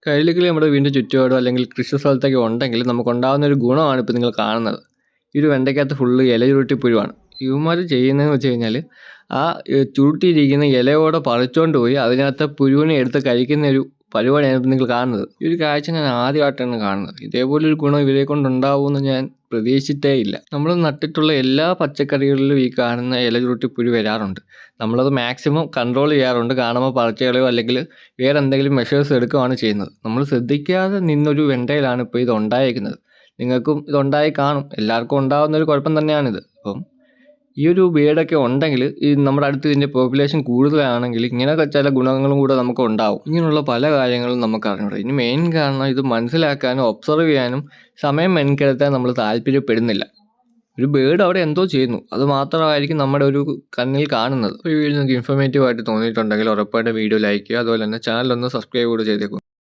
കൈലിക്കിളി നമ്മുടെ വീടിൻ്റെ ചുറ്റുപാടോ അല്ലെങ്കിൽ കൃഷി സ്ഥലത്തൊക്കെ ഉണ്ടെങ്കിൽ നമുക്കുണ്ടാകുന്ന ഒരു ഗുണമാണ് ഇപ്പോൾ നിങ്ങൾ കാണുന്നത്. ഈ ഒരു വെണ്ടയ്ക്കകത്ത് ഫുള്ള് ഇല ചുരുട്ടി പുഴുവാണ്. ഇവന്മാർ ചെയ്യുന്നതെന്ന് വെച്ച് കഴിഞ്ഞാൽ ആ ചുരുട്ടിയിരിക്കുന്ന ഇലയോടെ പറിച്ചുകൊണ്ട് പോയി അതിനകത്ത് പുഴുവിനെ എടുത്ത് കഴിക്കുന്ന ഒരു പരിപാടിയാണ് ഇപ്പോൾ നിങ്ങൾ കാണുന്നത്. ഈ ഒരു കാഴ്ച ഞാൻ ആദ്യമായിട്ടാണ് കാണുന്നത്. ഇതേപോലൊരു ഗുണം ഇവരെ കൊണ്ടുണ്ടാവുമെന്ന് ഞാൻ പ്രതീക്ഷിച്ചിട്ടേ ഇല്ല. നമ്മൾ നട്ടിട്ടുള്ള എല്ലാ പച്ചക്കറികളിലും ഈ കാണുന്ന ഇല ചുരുട്ടി പുഴു വരാറുണ്ട്. നമ്മളത് മാക്സിമം കൺട്രോൾ ചെയ്യാറുണ്ട്. കാണുമ്പോൾ പറിച്ച് കളയോ അല്ലെങ്കിൽ വേറെ എന്തെങ്കിലും മെഷേഴ്സ് എടുക്കുകയാണ് ചെയ്യുന്നത്. നമ്മൾ ശ്രദ്ധിക്കാതെ നിന്നൊരു വെണ്ടയിലാണ് ഇപ്പോൾ ഇത് ഉണ്ടായിരിക്കുന്നത്. നിങ്ങൾക്കും ഇതുണ്ടായി കാണും. എല്ലാവർക്കും ഉണ്ടാകുന്ന ഒരു കുഴപ്പം തന്നെയാണിത്. അപ്പം ഈ ഒരു ബേഡൊക്കെ ഉണ്ടെങ്കിൽ ഈ നമ്മുടെ അടുത്ത് ഇതിൻ്റെ പോപ്പുലേഷൻ കൂടുതലാണെങ്കിൽ ഇങ്ങനെയൊക്കെ ചില ഗുണങ്ങളും കൂടെ നമുക്ക് ഉണ്ടാവും. ഇങ്ങനെയുള്ള പല കാര്യങ്ങളും നമുക്ക് അറിഞ്ഞൂടാ. ഇനി മെയിൻ കാരണം ഇത് മനസ്സിലാക്കാനും ഒബ്സർവ് ചെയ്യാനും സമയം മെനക്കെടുത്താൻ നമ്മൾ താല്പര്യപ്പെടുന്നില്ല. ഒരു ബേഡ് അവിടെ എന്തോ ചെയ്യുന്നു, അത് മാത്രമായിരിക്കും നമ്മുടെ ഒരു കണ്ണിൽ കാണുന്നത്. ഈ വീഡിയോ നിങ്ങൾക്ക് ഇൻഫോർമേറ്റീവ് ആയിട്ട് തോന്നിയിട്ടുണ്ടെങ്കിൽ ഉറപ്പായിട്ട് വീഡിയോ ലൈക്ക് ചെയ്യുക. അതുപോലെ തന്നെ ചാനൽ ഒന്ന് സബ്സ്ക്രൈബ് കൂടെ ചെയ്തേക്കും.